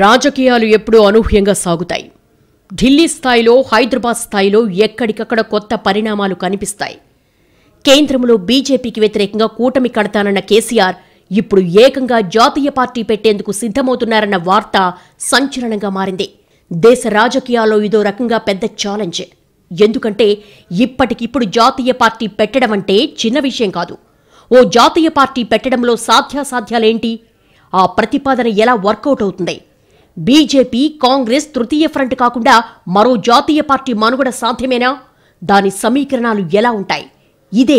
రాజకీయాలు ఎప్పుడూ అనూహ్యంగా సాగుతాయి. ఢిల్లీ స్థాయిలో, హైదరాబాద్ స్థాయిలో ఎక్కడికక్కడ కొత్త పరిణామాలు కనిపిస్తాయి. కేంద్రంలో బీజేపీకి వ్యతిరేకంగా కూటమి కడతానన్న కేసీఆర్ ఇప్పుడు ఏకంగా జాతీయ పార్టీ పెట్టేందుకు సిద్ధమవుతున్నారన్న వార్త సంచలనంగా మారింది. దేశ రాజకీయాల్లో ఇదో రకంగా పెద్ద ఛాలెంజ్. ఎందుకంటే ఇప్పటికిప్పుడు జాతీయ పార్టీ పెట్టడం అంటే చిన్న విషయం కాదు. ఓ జాతీయ పార్టీ పెట్టడంలో సాధ్యాసాధ్యాలేంటి? ఆ ప్రతిపాదన ఎలా వర్కౌట్ అవుతుంది? బీజేపీ, కాంగ్రెస్ తృతీయ ఫ్రంట్ కాకుండా మరో జాతీయ పార్టీ మనుగడ సాధ్యమేనా? దాని సమీకరణాలు ఎలా ఉంటాయి? ఇదే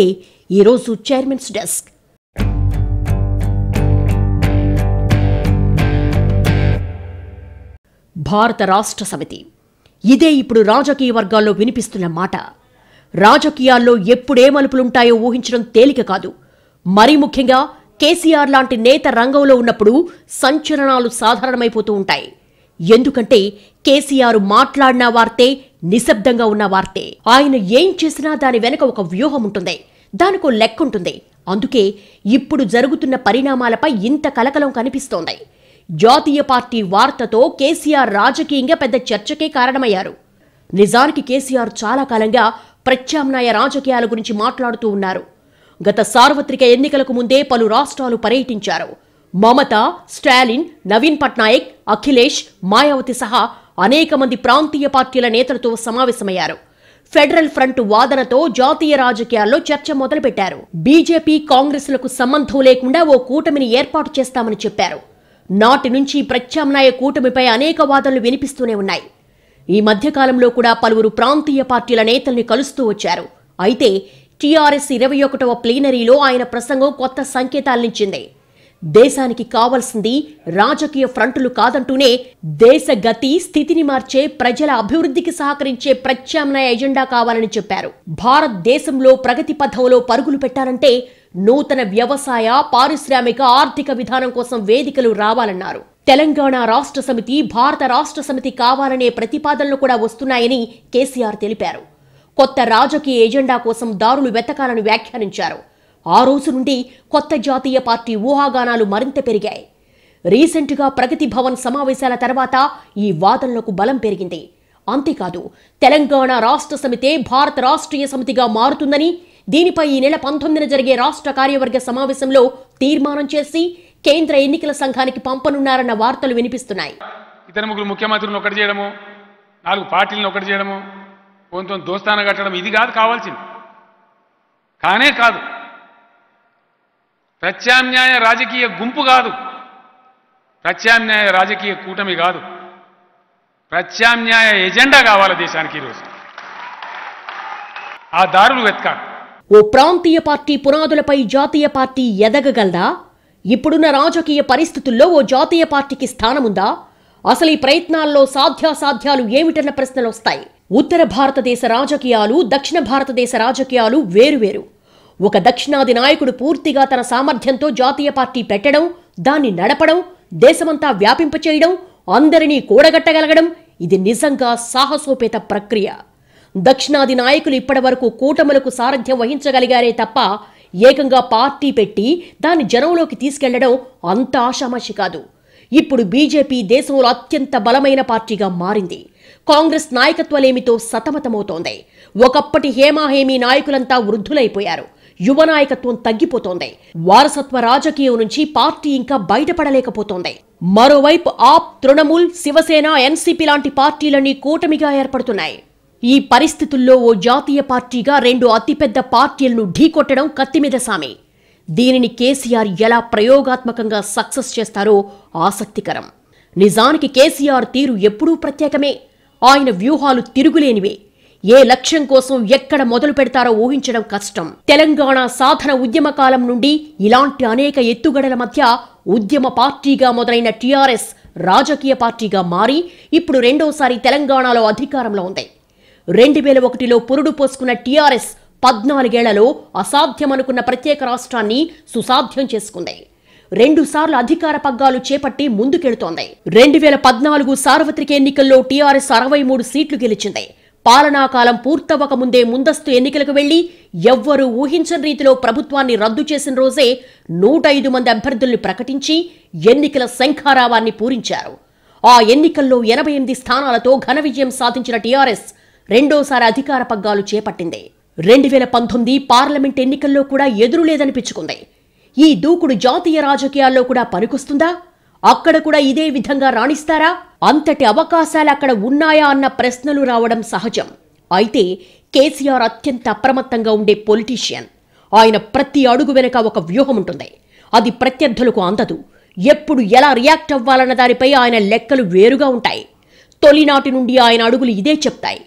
ఈరోజు చైర్మన్స్ డెస్క్. భారత రాష్ట్ర సమితి, ఇదే ఇప్పుడు రాజకీయ వర్గాల్లో వినిపిస్తున్న మాట. రాజకీయాల్లో ఎప్పుడే మలుపులుంటాయో ఊహించడం తేలిక కాదు. మరీ ముఖ్యంగా కేసీఆర్ లాంటి నేత రంగంలో ఉన్నప్పుడు సంచలనాలు సాధారణమైపోతూ ఉంటాయి. ఎందుకంటే కేసీఆర్ మాట్లాడిన వార్తే, నిశ్శబ్దంగా ఉన్న వార్తే. ఆయన ఏం చేసినా దాని వెనక ఒక వ్యూహం ఉంటుంది, దానికో లెక్కుంటుంది. అందుకే ఇప్పుడు జరుగుతున్న పరిణామాలపై ఇంత కలకలం కనిపిస్తోంది. జాతీయ పార్టీ వార్తతో కేసీఆర్ రాజకీయంగా పెద్ద చర్చకే కారణమయ్యారు. నిజానికి కేసీఆర్ చాలా కాలంగా ప్రత్యామ్నాయ రాజకీయాల గురించి మాట్లాడుతూ ఉన్నారు. గత సార్వత్రిక ఎన్నికలకు ముందే పలు రాష్ట్రాలు పర్యటించారు. మమత, స్టాలిన్, నవీన్ పట్నాయక్, అఖిలేష్, మాయావతి సహా అనేక మంది ప్రాంతీయ పార్టీల నేతలతో సమావేశమయ్యారు. ఫెడరల్ ఫ్రంట్ వాదనతో జాతీయ రాజకీయాల్లో చర్చ మొదలుపెట్టారు. బీజేపీ, కాంగ్రెస్లకు సంబంధం లేకుండా ఓ కూటమిని ఏర్పాటు చేస్తామని చెప్పారు. నాటి నుంచి ప్రత్యామ్నాయ కూటమిపై అనేక వాదనలు వినిపిస్తూనే ఉన్నాయి. ఈ మధ్యకాలంలో కూడా పలువురు ప్రాంతీయ పార్టీల నేతల్ని కలుస్తూ వచ్చారు. అయితే టీఆర్ఎస్ 21వ ప్లీనరీలో ఆయన ప్రసంగం కొత్త సంకేతాలనిచ్చింది. దేశానికి కావాల్సింది రాజకీయ ఫ్రంటులు కాదంటూనే దేశ గతి స్థితిని మార్చే, ప్రజల అభివృద్ధికి సహకరించే ప్రత్యామ్నాయ ఎజెండా కావాలని చెప్పారు. భారతదేశంలో ప్రగతి పథంలో పరుగులు పెట్టాలంటే నూతన వ్యవసాయ, పారిశ్రామిక, ఆర్థిక విధానం కోసం వేదికలు రావాలన్నారు. తెలంగాణ రాష్ట్ర సమితి, భారత రాష్ట్ర సమితి కావాలనే ప్రతిపాదనలు కూడా వస్తున్నాయని కేసీఆర్ తెలిపారు. కొత్త రాజకీయ ఎజెండా కోసం దారులు వెతకాలని వ్యాఖ్యానించారు. ఆ రోజు నుండి కొత్త జాతీయ పార్టీ ఊహాగానాలు మరింత పెరిగాయి. రీసెంట్గా ప్రగతి భవన్ సమావేశాల తర్వాత ఈ వాదనలకు బలం పెరిగింది. అంతేకాదు, తెలంగాణ రాష్ట్ర సమితే భారత రాష్ట్రీయ సమితిగా మారుతుందని, దీనిపై ఈ నెల 19న జరిగే రాష్ట్ర కార్యవర్గ సమావేశంలో తీర్మానం చేసి కేంద్ర ఎన్నికల సంఘానికి పంపనున్నారన్న వార్తలు వినిపిస్తున్నాయి. ఇతర ముగ్గురు ముఖ్యమంత్రులను ఒకటి చేయడము, 4 పార్టీలను ఒకటి చేయడము, కొంత దోస్తాన కట్టడం, ఇది కాదు కావాల్సింది. కానే కాదు, ప్రత్యామ్నాయ రాజకీయ గుంపు కాదు, ప్రత్యామ్నాయ రాజకీయ కూటమి కాదు, ప్రత్యామ్నాయ ఎజెండా కావాలి దేశానికి. ఈరోజు ఆ దారులు వెతకాలి. ఓ ప్రాంతీయ పార్టీ పునాదులపై జాతీయ పార్టీ ఎదగగలదా? ఇప్పుడున్న రాజకీయ పరిస్థితుల్లో ఓ జాతీయ పార్టీకి స్థానముందా? అసలు ఈ ప్రయత్నాల్లో సాధ్యాసాధ్యాలు ఏమిటన్న ప్రశ్నలు వస్తాయి. ఉత్తర భారతదేశ రాజకీయాలు, దక్షిణ భారతదేశ రాజకీయాలు వేరువేరు. ఒక దక్షిణాది నాయకుడు పూర్తిగా తన సామర్థ్యంతో జాతీయ పార్టీ పెట్టడం, దాన్ని నడపడం, దేశమంతా వ్యాపింపచేయడం, అందరినీ కూడగట్టగలగడం, ఇది నిజంగా సాహసోపేత ప్రక్రియ. దక్షిణాది నాయకులు ఇప్పటివరకు కూటములకు సారథ్యం వహించగలిగారే తప్ప ఏకంగా పార్టీ పెట్టి దాన్ని జనంలోకి తీసుకెళ్లడం అంత ఆషామాషి కాదు. ఇప్పుడు బీజేపీ దేశంలో అత్యంత బలమైన పార్టీగా మారింది. కాంగ్రెస్ నాయకత్వలేమితో సతమతమవుతోంది. ఒకప్పటి హేమాహేమీ నాయకులంతా వృద్ధులైపోయారు. యువ నాయకత్వం తగ్గిపోతోంది. వారసత్వ రాజకీయం నుంచి పార్టీ ఇంకా బయటపడలేకపోతోంది. మరోవైపు ఆప్, తృణమూల్, శివసేన, ఎన్సీపీ లాంటి పార్టీలన్నీ కూటమిగా ఏర్పడుతున్నాయి. ఈ పరిస్థితుల్లో ఓ జాతీయ పార్టీగా 2 అతిపెద్ద పార్టీలను ఢీకొట్టడం కత్తిమీద సామి. దీనిని కేసీఆర్ ఎలా ప్రయోగాత్మకంగా సక్సెస్ చేస్తారో ఆసక్తికరం. నిజానికి కేసీఆర్ తీరు ఎప్పుడూ ప్రత్యేకమే. ఆయన వ్యూహాలు తిరుగులేనివే. ఏ లక్ష్యం కోసం ఎక్కడ మొదలు పెడతారో ఊహించడం కష్టం. తెలంగాణ సాధన ఉద్యమ కాలం నుండి ఇలాంటి అనేక ఎత్తుగడల మధ్య ఉద్యమ పార్టీగా మొదలైన టీఆర్ఎస్ రాజకీయ పార్టీగా మారి ఇప్పుడు రెండోసారి తెలంగాణలో అధికారంలో ఉంది. 2001లో పురుడు పోసుకున్న టీఆర్ఎస్ 14 ఏళ్లలో అసాధ్యమనుకున్న ప్రత్యేక రాష్ట్రాన్ని సుసాధ్యం చేసుకుంది. 2 సార్లు అధికార పగ్గాలు చేపట్టి ముందుకెడుతోంది. 2014 సార్వత్రిక ఎన్నికల్లో టీఆర్ఎస్ 63 సీట్లు గెలిచింది. పాలనాకాలం పూర్తవక ముందే ముందస్తు ఎన్నికలకు వెళ్లి ఎవ్వరూ ఊహించని రీతిలో ప్రభుత్వాన్ని రద్దు చేసిన రోజే 105 మంది అభ్యర్థుల్ని ప్రకటించి ఎన్నికల శంఖారావాన్ని పూరించారు. ఆ ఎన్నికల్లో 88 స్థానాలతో ఘన విజయం సాధించిన టీఆర్ఎస్ రెండోసారి అధికార పగ్గాలు చేపట్టింది. 2019 పార్లమెంట్ ఎన్నికల్లో కూడా ఎదురులేదనిపించుకుంది. ఈ దూకుడు జాతీయ రాజకీయాల్లో కూడా పనికొస్తుందా? అక్కడ కూడా ఇదే విధంగా రాణిస్తారా? అంతటి అవకాశాలు అక్కడ ఉన్నాయా అన్న ప్రశ్నలు రావడం సహజం. అయితే కేసీఆర్ అత్యంత అప్రమత్తంగా ఉండే పొలిటీషియన్. ఆయన ప్రతి అడుగు వెనుక ఒక వ్యూహం ఉంటుంది. అది ప్రత్యర్థులకు అందదు. ఎప్పుడు ఎలా రియాక్ట్ అవ్వాలన్న దానిపై ఆయన లెక్కలు వేరుగా ఉంటాయి. తొలినాటి నుండి ఆయన అడుగులు ఇదే చెప్తాయి.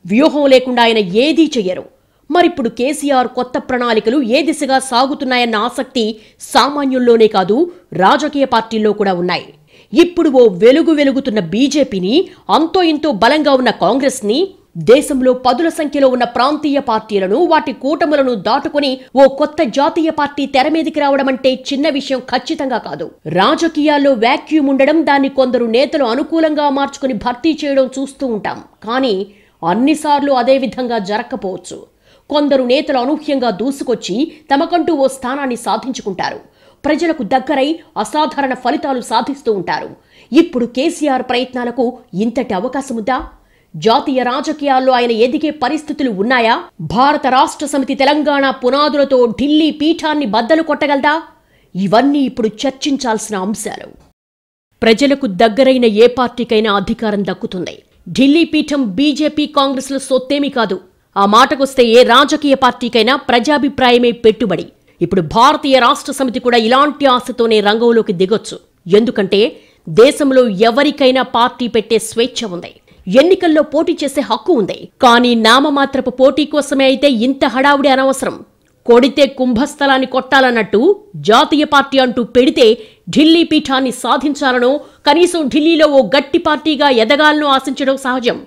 వ్యూహం లేకుండా ఆయన ఏదీ చెయ్యరు. మరిప్పుడు కేసీఆర్ కొత్త ప్రణాళికలు ఏ దిశగా సాగుతున్నాయన్న ఆసక్తి సామాన్యుల్లోనే కాదు, రాజకీయ పార్టీల్లో కూడా ఉన్నాయి. ఇప్పుడు ఓ వెలుగుతున్న బీజేపీని, అంతో ఇంతో బలంగా ఉన్న కాంగ్రెస్ ని, దేశంలో పదుల సంఖ్యలో ఉన్న ప్రాంతీయ పార్టీలను, వాటి కూటములను దాటుకుని ఓ కొత్త జాతీయ పార్టీ తెర మీదికి రావడం అంటే చిన్న విషయం ఖచ్చితంగా కాదు. రాజకీయాల్లో వ్యాక్యూమ్ ఉండడం, దాన్ని కొందరు నేతలు అనుకూలంగా మార్చుకుని భర్తీ చేయడం చూస్తూ ఉంటాం. కానీ అన్నిసార్లు అదే విధంగా జరగకపోవచ్చు. కొందరు నేతలు అనూహ్యంగా దూసుకొచ్చి తమకంటూ ఓ స్థానాన్ని సాధించుకుంటారు. ప్రజలకు దగ్గరై అసాధారణ ఫలితాలు సాధిస్తూ ఉంటారు. ఇప్పుడు కేసీఆర్ ప్రయత్నాలకు ఇంతటి అవకాశముందా? జాతీయ రాజకీయాల్లో ఆయన ఎదిగే పరిస్థితులు ఉన్నాయా? భారత రాష్ట్ర సమితి తెలంగాణ పునాదులతో ఢిల్లీ పీఠాన్ని బద్దలు కొట్టగలదా? ఇవన్నీ ఇప్పుడు చర్చించాల్సిన అంశాలు. ప్రజలకు దగ్గరైన ఏ పార్టీకైనా అధికారం దక్కుతుంది. ఢిల్లీ పీఠం బీజేపీ కాంగ్రెస్ల సొత్తేమీ కాదు. ఆ మాటకొస్తే ఏ రాజకీయ పార్టీకైనా ప్రజాభిప్రాయమే పెట్టుబడి. ఇప్పుడు భారతీయ రాష్ట్ర సమితి కూడా ఇలాంటి ఆశతోనే రంగంలోకి దిగొచ్చు. ఎందుకంటే దేశంలో ఎవరికైనా పార్టీ పెట్టే స్వేచ్ఛ ఉంది. ఎన్నికల్లో పోటీ చేసే హక్కు ఉంది. కానీ నామమాత్రపు పోటీ కోసమే అయితే ఇంత హడావుడి అనవసరం. కొడితే కుంభస్థలాన్ని కొట్టాలన్నట్టు జాతీయ పార్టీ అంటూ పెడితే ఢిల్లీ పీఠాన్ని సాధించాలనో, కనీసం ఢిల్లీలో ఓ గట్టి పార్టీగా ఎదగాలనో ఆశించడం సహజం.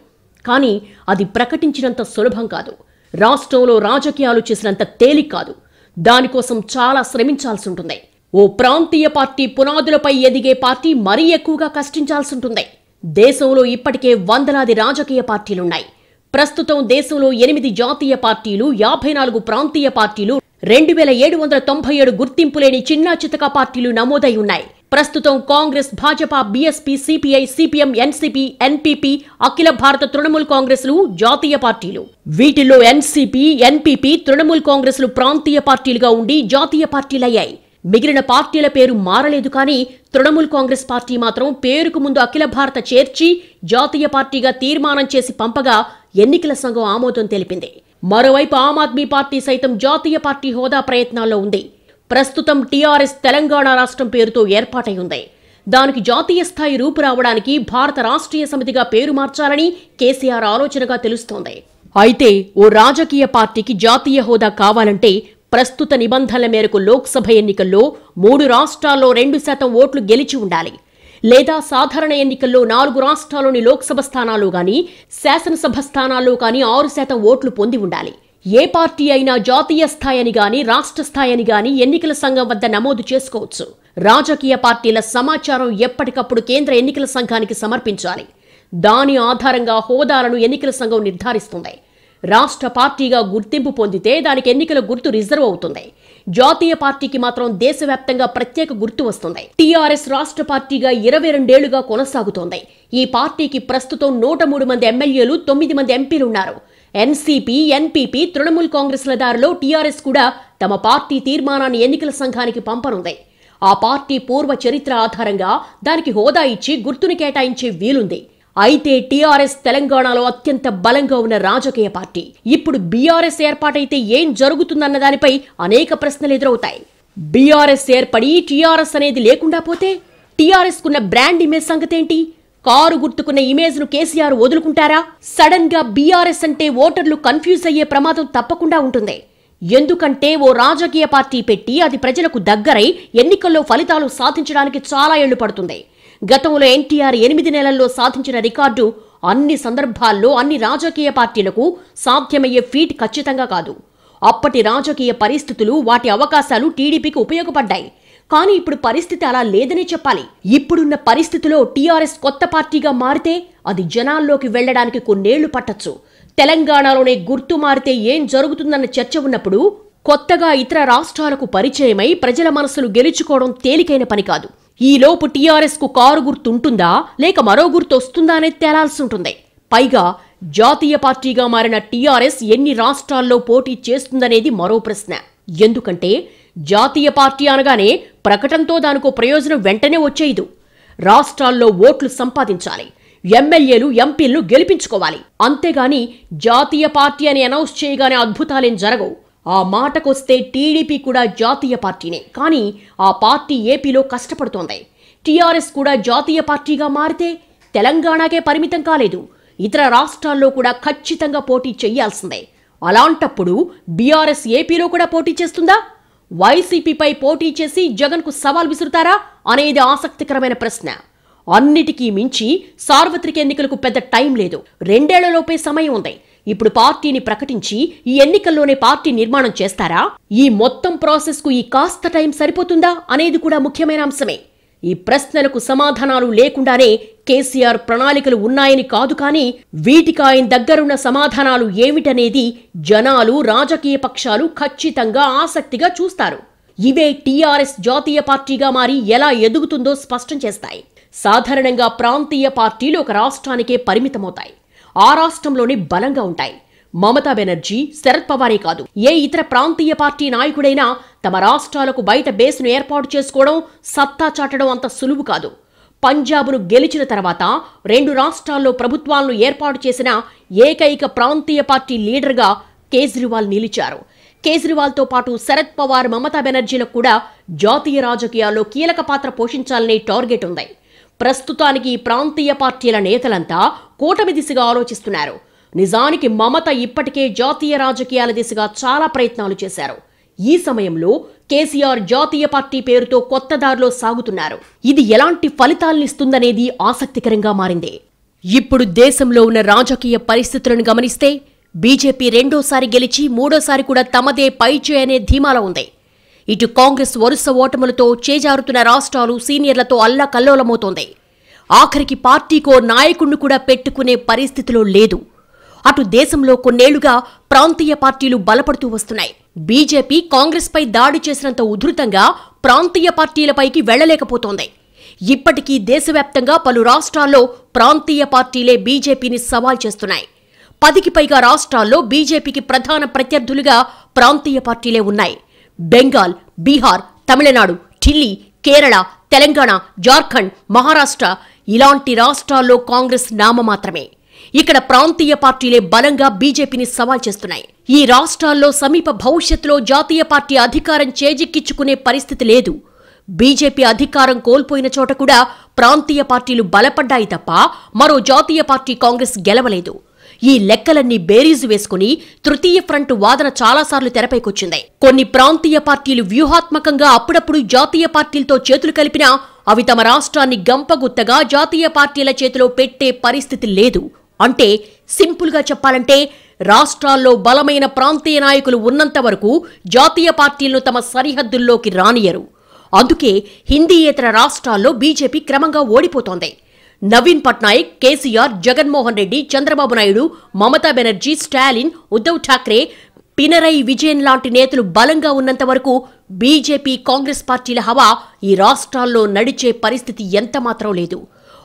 కానీ అది ప్రకటించినంత సులభం కాదు. రాష్ట్రంలో రాజకీయాలు చేసినంత తేలిక కాదు. దానికోసం చాలా శ్రమించాల్సి ఉంటుంది. ఓ ప్రాంతీయ పార్టీ పునాదులపై ఎదిగే పార్టీ మరీ ఎక్కువగా కష్టించాల్సి ఉంటుంది. దేశంలో ఇప్పటికే వందలాది రాజకీయ పార్టీలున్నాయి. ప్రస్తుతం దేశంలో 8 జాతీయ పార్టీలు, 54 ప్రాంతీయ పార్టీలు, 2797 గుర్తింపు లేని చిన్నా చితక పార్టీలు నమోదై ఉన్నాయి. ప్రస్తుతం Congress, Bhajapa, BSP, CPI, CPM, NCP, NPP, Akhila Bharata Trinamool కాంగ్రెస్లు జాతీయ పార్టీలు. వీటిలో ఎన్సీపీ, ఎన్పీపీ, తృణమూల్ కాంగ్రెస్లు ప్రాంతీయ పార్టీలుగా ఉండి జాతీయ పార్టీలయ్యాయి. మిగిలిన పార్టీల పేరు మారలేదు. కానీ తృణమూల్ కాంగ్రెస్ పార్టీ మాత్రం పేరుకు ముందు అఖిల భారత చేర్చి జాతీయ పార్టీగా తీర్మానం చేసి పంపగా ఎన్నికల సంఘం ఆమోదం తెలిపింది. మరోవైపు ఆమ్ ఆద్మీ పార్టీ సైతం జాతీయ పార్టీ హోదా ప్రయత్నాల్లో ఉంది. ప్రస్తుతం టీఆర్ఎస్ తెలంగాణ రాష్ట్రం పేరుతో ఏర్పాటై ఉంది. దానికి జాతీయ స్థాయి రూపు రావడానికి భారత రాష్ట్రీయ సమితిగా పేరు మార్చాలని కేసీఆర్ ఆలోచనగా తెలుస్తోంది. అయితే ఓ రాజకీయ పార్టీకి జాతీయ హోదా కావాలంటే ప్రస్తుత నిబంధనల మేరకు లోక్సభ ఎన్నికల్లో 3 రాష్ట్రాల్లో 2% ఓట్లు గెలిచి ఉండాలి. లేదా సాధారణ ఎన్నికల్లో 4 రాష్ట్రాల్లోని లోక్సభ స్థానాల్లో గాని, శాసనసభ స్థానాల్లో కానీ 6% ఓట్లు పొంది ఉండాలి. ఏ పార్టీ అయినా జాతీయ స్థాయిని గాని, రాష్ట్ర స్థాయిని గాని ఎన్నికల సంఘం వద్ద నమోదు చేసుకోవచ్చు. రాజకీయ పార్టీల సమాచారం ఎప్పటికప్పుడు కేంద్ర ఎన్నికల సంఘానికి సమర్పించాలి. దాని ఆధారంగా హోదాలను ఎన్నికల సంఘం నిర్ధారిస్తుంది. రాష్ట్ర పార్టీగా గుర్తింపు పొందితే దానికి ఎన్నికల గుర్తు రిజర్వ్ అవుతుంది. జాతీయ పార్టీకి మాత్రం దేశవ్యాప్తంగా ప్రత్యేక గుర్తు వస్తుంది. టీఆర్ఎస్ రాష్ట్ర పార్టీగా 22 ఏళ్లుగా కొనసాగుతోంది. ఈ పార్టీకి ప్రస్తుతం 103 మంది ఎమ్మెల్యేలు, 9 మంది ఎంపీలున్నారు. ఎన్సీపీ, ఎన్పీపీ, తృణమూల్ కాంగ్రెస్ల దారిలో టీఆర్ఎస్ కూడా తమ పార్టీ తీర్మానాన్ని ఎన్నికల సంఘానికి పంపనుంది. ఆ పార్టీ పూర్వ చరిత్ర ఆధారంగా దానికి హోదా ఇచ్చి గుర్తుని కేటాయించే వీలుంది. అయితే టీఆర్ఎస్ తెలంగాణలో అత్యంత బలంగా ఉన్న రాజకీయ పార్టీ. ఇప్పుడు బీఆర్ఎస్ ఏర్పాటైతే ఏం జరుగుతుందన్న దానిపై అనేక ప్రశ్నలు ఎదురవుతాయి. బీఆర్ఎస్ ఏర్పడి టీఆర్ఎస్ అనేది లేకుండా పోతే టీఆర్ఎస్ కున్న బ్రాండ్ ఇమేజ్ సంగతేంటి? కారు గుర్తుకున్న ఇమేజ్ ను కేసీఆర్ వదులుకుంటారా? సడన్ గా బీఆర్ఎస్ అంటే ఓటర్లు కన్ఫ్యూజ్ అయ్యే ప్రమాదం తప్పకుండా ఉంటుంది. ఎందుకంటే ఓ రాజకీయ పార్టీ పెట్టి అది ప్రజలకు దగ్గరై ఎన్నికల్లో ఫలితాలు సాధించడానికి చాలా ఏళ్లు పడుతుంది. గతంలో ఎన్టీఆర్ 8 నెలల్లో సాధించిన రికార్డు అన్ని సందర్భాల్లో అన్ని రాజకీయ పార్టీలకు సాధ్యమయ్యే ఫీట్ ఖచ్చితంగా కాదు. అప్పటి రాజకీయ పరిస్థితులు, వాటి అవకాశాలు టీడీపీకి ఉపయోగపడ్డాయి. కానీ ఇప్పుడు పరిస్థితి అలా లేదనే చెప్పాలి. ఇప్పుడున్న పరిస్థితిలో టీఆర్ఎస్ కొత్త పార్టీగా మారితే అది జనాల్లోకి వెళ్లడానికి కొన్నేళ్లు పట్టొచ్చు. తెలంగాణలోనే గుర్తు మారితే ఏం జరుగుతుందన్న చర్చ ఉన్నప్పుడు కొత్తగా ఇతర రాష్ట్రాలకు పరిచయమై ప్రజల మనసులు గెలుచుకోవడం తేలికైన పని కాదు. ఈలోపు టీఆర్ఎస్ కు కారు గుర్తుంటుందా లేక మరో గుర్తు వస్తుందా అనేది తేలాల్సి ఉంటుంది. పైగా జాతీయ పార్టీగా మారిన టీఆర్ఎస్ ఎన్ని రాష్ట్రాల్లో పోటీ చేస్తుందనేది మరో ప్రశ్న. ఎందుకంటే జాతీయ పార్టీ అనగానే ప్రకటనతో దానికో ప్రయోజనం వెంటనే వచ్చేయదు. రాష్ట్రాల్లో ఓట్లు సంపాదించాలి, ఎమ్మెల్యేలు ఎంపీలను గెలిపించుకోవాలి. అంతేగాని జాతీయ పార్టీ అని అనౌన్స్ చేయగానే అద్భుతాలేం జరగవు. ఆ మాటకొస్తే టీడీపీ కూడా జాతీయ పార్టీనే, కానీ ఆ పార్టీ ఏపీలో కష్టపడుతోంది. టీఆర్ఎస్ కూడా జాతీయ పార్టీగా మారితే తెలంగాణకే పరిమితం కాలేదు, ఇతర రాష్ట్రాల్లో కూడా ఖచ్చితంగా పోటీ చెయ్యాల్సిందే. అలాంటప్పుడు బీఆర్ఎస్ ఏపీలో కూడా పోటీ చేస్తుందా? వైసీపీపై పోటీ చేసి జగన్కు సవాల్ విసురుతారా అనేది ఆసక్తికరమైన ప్రశ్న. అన్నిటికీ మించి సార్వత్రిక ఎన్నికలకు పెద్ద టైం లేదు, 2 ఏళ్లలోపే సమయం ఉంది. ఇప్పుడు పార్టీని ప్రకటించి ఈ ఎన్నికల్లోనే పార్టీ నిర్మాణం చేస్తారా? ఈ మొత్తం ప్రాసెస్ కు ఈ కాస్త టైం సరిపోతుందా అనేది కూడా ముఖ్యమైన అంశమే. ఈ ప్రశ్నలకు సమాధానాలు లేకుండానే కేసీఆర్ ప్రణాళికలు ఉన్నాయని కాదు, కానీ వీటికి ఆయన దగ్గరున్న సమాధానాలు ఏమిటనేది జనాలు, రాజకీయ పక్షాలు ఖచ్చితంగా ఆసక్తిగా చూస్తారు. ఇవే టీఆర్ఎస్ జాతీయ పార్టీగా మారి ఎలా ఎదుగుతుందో స్పష్టం చేస్తాయి. సాధారణంగా ప్రాంతీయ పార్టీలు ఒక రాష్ట్రానికే పరిమితమవుతాయి, ఆ రాష్ట్రంలోనే బలంగా ఉంటాయి. మమతా బెనర్జీ, శరద్ పవారే కాదు, ఏ ఇతర ప్రాంతీయ పార్టీ నాయకుడైనా తమ రాష్ట్రాలకు బయట బేస్ను ఏర్పాటు చేసుకోవడం, సత్తా చాటడం అంత సులువు కాదు. పంజాబ్ను గెలిచిన తర్వాత 2 రాష్ట్రాల్లో ప్రభుత్వాలను ఏర్పాటు చేసిన ఏకైక ప్రాంతీయ పార్టీ లీడర్గా కేజ్రీవాల్ నిలిచారు. కేజ్రీవాల్తో పాటు శరద్ పవార్, మమతా బెనర్జీలకు కూడా జాతీయ రాజకీయాల్లో కీలక పాత్ర పోషించాలనే టార్గెట్ ఉంది. ప్రస్తుతానికి ప్రాంతీయ పార్టీల నేతలంతా కూటమి దిశగా ఆలోచిస్తున్నారు. నిజానికి మమత ఇప్పటికే జాతీయ రాజకీయాల దిశగా చాలా ప్రయత్నాలు చేశారు. ఈ సమయంలో కేసీఆర్ జాతీయ పార్టీ పేరుతో కొత్త దారిలో సాగుతున్నారు. ఇది ఎలాంటి ఫలితాలనిస్తుందనేది ఆసక్తికరంగా మారింది. ఇప్పుడు దేశంలో ఉన్న రాజకీయ పరిస్థితులను గమనిస్తే బీజేపీ 2వ గెలిచి 3వ కూడా తమదే పైచే అనే ధీమాలో ఉంది. ఇటు కాంగ్రెస్ వరుస ఓటములతో చేజారుతున్న రాష్ట్రాలు సీనియర్లతో అల్లకల్లోలమవుతోంది. ఆఖరికి పార్టీకో నాయకుణ్ణి కూడా పెట్టుకునే పరిస్థితిలో లేదు. అటు దేశంలో కొన్నేళ్లుగా ప్రాంతీయ పార్టీలు బలపడుతూ వస్తున్నాయి. బీజేపీ కాంగ్రెస్ పై దాడి చేసినంత ఉధృతంగా ప్రాంతీయ పార్టీలపైకి వెళ్లలేకపోతోంది. ఇప్పటికీ దేశవ్యాప్తంగా పలు రాష్ట్రాల్లో ప్రాంతీయ పార్టీలే బీజేపీని సవాల్ చేస్తున్నాయి. 10కి పైగా రాష్ట్రాల్లో బీజేపీకి ప్రధాన ప్రత్యర్థులుగా ప్రాంతీయ పార్టీలే ఉన్నాయి. బెంగాల్, బీహార్, తమిళనాడు, ఢిల్లీ, కేరళ, తెలంగాణ, జార్ఖండ్, మహారాష్ట్ర ఇలాంటి రాష్ట్రాల్లో కాంగ్రెస్ నామమాత్రమే. ఇక్కడ ప్రాంతీయ పార్టీలే బలంగా బీజేపీని సవాల్ చేస్తున్నాయి. ఈ రాష్ట్రాల్లో సమీప భవిష్యత్తులో జాతీయ పార్టీ అధికారం చేజిక్కించుకునే పరిస్థితి లేదు. బీజేపీ అధికారం కోల్పోయిన చోట కూడా ప్రాంతీయ పార్టీలు బలపడ్డాయి తప్ప మరో జాతీయ పార్టీ కాంగ్రెస్ గెలవలేదు. ఈ లెక్కలన్నీ బేరీజు వేసుకుని తృతీయ ఫ్రంట్ వాదన చాలాసార్లు తెరపైకొచ్చింది. కొన్ని ప్రాంతీయ పార్టీలు వ్యూహాత్మకంగా అప్పుడప్పుడు జాతీయ పార్టీలతో చేతులు కలిపినా అవి తమ రాష్ట్రాన్ని గంపగుత్తగా జాతీయ పార్టీల చేతిలో పెట్టే పరిస్థితి లేదు. అంటే సింపుల్గా చెప్పాలంటే రాష్ట్రాల్లో బలమైన ప్రాంతీయ నాయకులు ఉన్నంత వరకు జాతీయ పార్టీలను తమ సరిహద్దుల్లోకి రానియరు. అందుకే హిందీయేతర రాష్ట్రాల్లో బీజేపీ క్రమంగా ఓడిపోతోంది. నవీన్ పట్నాయక్, కేసీఆర్, జగన్మోహన్ రెడ్డి, చంద్రబాబు నాయుడు, మమతా బెనర్జీ, స్టాలిన్, ఉద్ధవ్ ఠాక్రే, పినరయి విజయన్ లాంటి నేతలు బలంగా ఉన్నంత వరకు బీజేపీ, కాంగ్రెస్ పార్టీల హవా ఈ రాష్ట్రాల్లో నడిచే పరిస్థితి ఎంతమాత్రం లేదు.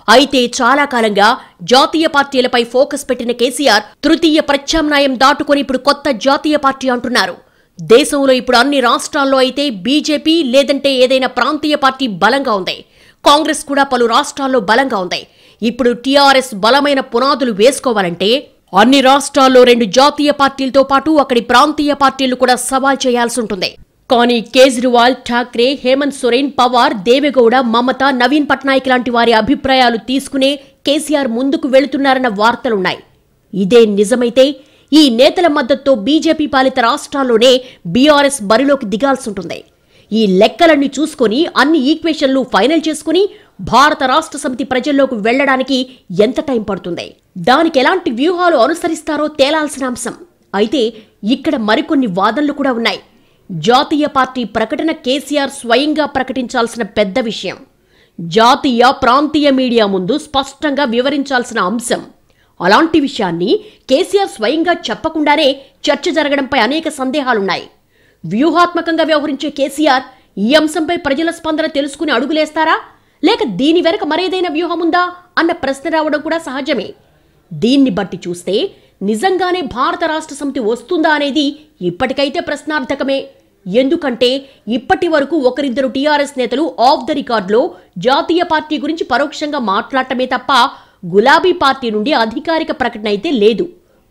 అయితే చాలా కాలంగా జాతీయ పార్టీలపై ఫోకస్ పెట్టిన కేసీఆర్ తృతీయ ప్రత్యామ్నాయం దాటుకొని ఇప్పుడు కొత్త జాతీయ పార్టీ అంటున్నారు. దేశంలో ఇప్పుడు అన్ని రాష్ట్రాల్లో అయితే బీజేపీ లేదంటే ఏదైనా ప్రాంతీయ పార్టీ బలంగా ఉంది. కాంగ్రెస్ కూడా పలు రాష్ట్రాల్లో బలంగా ఉంది. ఇప్పుడు టీఆర్ఎస్ బలమైన పునాదులు వేసుకోవాలంటే అన్ని రాష్ట్రాల్లో 2 జాతీయ పార్టీలతో పాటు అక్కడి ప్రాంతీయ పార్టీలు కూడా సవాల్ చేయాల్సి ఉంటుంది. కానీ కేజ్రీవాల్, ఠాక్రే, హేమంత్ సోరెన్, పవార్, దేవేగౌడ, మమత, నవీన్ పట్నాయక్ లాంటి వారి అభిప్రాయాలు తీసుకునే కేసీఆర్ ముందుకు వెళుతున్నారన్న వార్తలున్నాయి. ఇదే నిజమైతే ఈ నేతల మద్దతుతో బీజేపీ పాలిత రాష్ట్రాల్లోనే బీఆర్ఎస్ బరిలోకి దిగాల్సి ఉంటుంది. ఈ లెక్కలన్నీ చూసుకొని అన్ని ఈక్వేషన్లు ఫైనల్ చేసుకుని భారత రాష్ట్ర సమితి ప్రజల్లోకి వెళ్లడానికి ఎంత టైం పడుతుంది, దానికి ఎలాంటి వ్యూహాలు అనుసరిస్తారో తేలాల్సిన అంశం. అయితే ఇక్కడ మరికొన్ని వాదనలు కూడా ఉన్నాయి. జాతీయ పార్టీ ప్రకటన కేసీఆర్ స్వయంగా ప్రకటించాల్సిన పెద్ద విషయం. జాతీయ, ప్రాంతీయ మీడియా ముందు స్పష్టంగా వివరించాల్సిన అంశం. అలాంటి విషయాన్ని కేసీఆర్ స్వయంగా చెప్పకుండానే చర్చ జరగడంపై అనేక సందేహాలున్నాయి. వ్యూహాత్మకంగా వ్యవహరించే కేసీఆర్ ఈ అంశంపై ప్రజల స్పందన తెలుసుకుని అడుగులేస్తారా, లేక దీని వెనక మరేదైనా వ్యూహం ఉందా అన్న ప్రశ్న రావడం కూడా సహజమే. దీన్ని బట్టి చూస్తే నిజంగానే భారత రాష్ట్ర సమితి వస్తుందా అనేది ఇప్పటికైతే ప్రశ్నార్థకమే. ఎందుకంటే ఇప్పటి వరకు ఒకరిద్దరు టీఆర్ఎస్ నేతలు ఆఫ్ ద రికార్డులో జాతీయ పార్టీ గురించి పరోక్షంగా మాట్లాడటమే తప్ప గులాబీ పార్టీ నుండి అధికారిక ప్రకటన అయితే లేదు.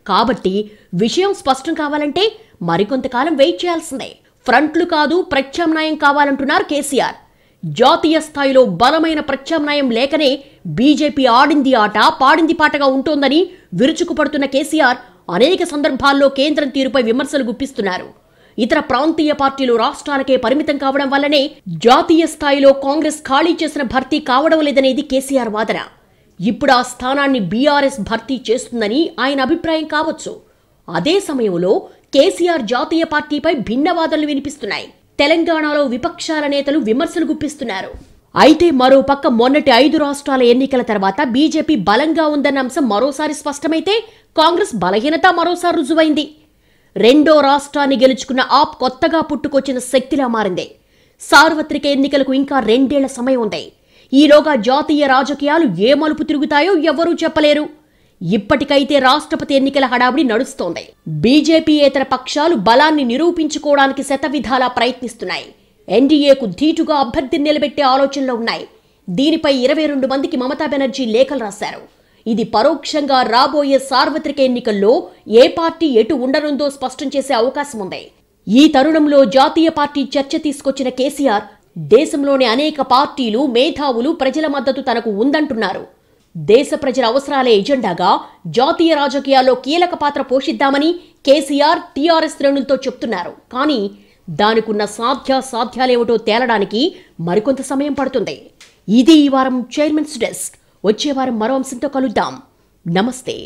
కాబట్టి విషయం స్పష్టం కావాలంటే మరికొంతకాలం వెయిట్ చేయాల్సిందే. ఫ్రంట్లు కాదు ప్రత్యామ్నాయం కావాలంటున్నారు కేసీఆర్. జాతీయ స్థాయిలో బలమైన ప్రత్యామ్నాయం లేకనే బీజేపీ ఆడింది ఆట పాడింది పాటగా ఉంటోందని విరుచుకుపడుతున్న కేసీఆర్ అనేక సందర్భాల్లో కేంద్రం తీరుపై విమర్శలు గుప్పిస్తున్నారు. ఇతర ప్రాంతీయ పార్టీలు రాష్ట్రాలకే పరిమితం కావడం వల్లనే జాతీయ స్థాయిలో కాంగ్రెస్ ఖాళీ చేసిన భర్తీ కావడం లేదనేది కేసీఆర్ వాదన. ఇప్పుడు ఆ స్థానాన్ని బీఆర్ఎస్ భర్తీ చేస్తుందని ఆయన అభిప్రాయం కావచ్చు. అదే సమయంలో కేసీఆర్ జాతీయ పార్టీపై భిన్న వాదనలు వినిపిస్తున్నాయి. తెలంగాణలో విపక్షాల నేతలు విమర్శలు గుప్పిస్తున్నారు. అయితే మరోపక్క మొన్నటి 5 రాష్ట్రాల ఎన్నికల తర్వాత బీజేపీ బలంగా ఉందన్న అంశం మరోసారి స్పష్టమైతే కాంగ్రెస్ బలహీనత మరోసారి రుజువైంది. రెండో రాష్ట్రాన్ని గెలుచుకున్న ఆప్ కొత్తగా పుట్టుకొచ్చిన శక్తిలా మారింది. సార్వత్రిక ఎన్నికలకు ఇంకా 2 ఏళ్ల సమయం ఉంది. ఈలోగా జాతీయ రాజకీయాలు ఏ మలుపు తిరుగుతాయో ఎవ్వరూ చెప్పలేరు. ఇప్పటికైతే రాష్ట్రపతి ఎన్నికల హడావిడి నడుస్తోంది. బీజేపీయేతర పక్షాలు బలాన్ని నిరూపించుకోవడానికి శతవిధాలా ప్రయత్నిస్తున్నాయి. ఎన్డీఏకు ధీటుగా అభ్యర్థిని నిలబెట్టే ఆలోచనలో ఉన్నాయి. దీనిపై 22 మందికి మమతా బెనర్జీ లేఖలు రాశారు. ఇది పరోక్షంగా రాబోయే సార్వత్రిక ఎన్నికల్లో ఏ పార్టీ ఎటు ఉండనుందో స్పష్టం చేసే అవకాశం ఉంది. ఈ తరుణంలో జాతీయ పార్టీ చర్చ తీసుకొచ్చిన కేసీఆర్ దేశంలోని అనేక పార్టీలు మేధావులు ప్రజల మద్దతు తనకు ఉందంటున్నారు. దేశ ప్రజల అవసరాలే ఎజెండాగా జాతీయ రాజకీయాల్లో కీలక పాత్ర పోషిద్దామని కేసీఆర్ టీఆర్ఎస్ శ్రేణులతో చెప్తున్నారు. కానీ దానికున్న సాధ్యాలేమిటో తేలడానికి మరికొంత సమయం పడుతుంది. ఇది ఈ వారం చైర్మన్స్ డెస్క్. వచ్చే వారం మరో అంశంతో కలుద్దాం. నమస్తే.